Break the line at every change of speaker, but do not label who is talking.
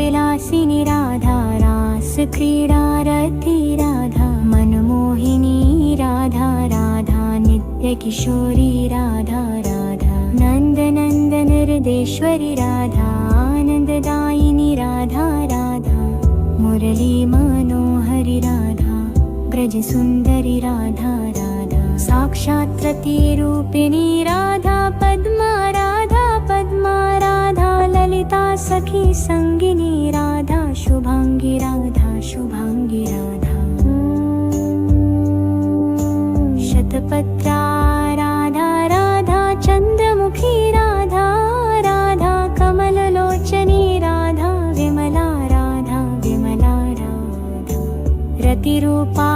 विलासिनी राधा, रास क्रीडा रति राधा, मनमोहिनी राधा राधा, नित्य किशोरी राधा राधा, नंद नंदन हृदेश्वरी राधा, आनंददायिनी राधा राधा, मुरली मनोहरी राधा, ब्रज सुंदरी राधा राधा, साक्षात् प्रतिरूपिणी राधा, पद्मा राधा पद्मा राधा, ललिता सखी संगिनी राधा, शुभांगी राधा शुभांगी राधा, शतपत्रा राधा राधा, चंद्रमुखी राधा राधा, कमललोचनी राधा, विमला राधा विमला राधा, रतिरूपा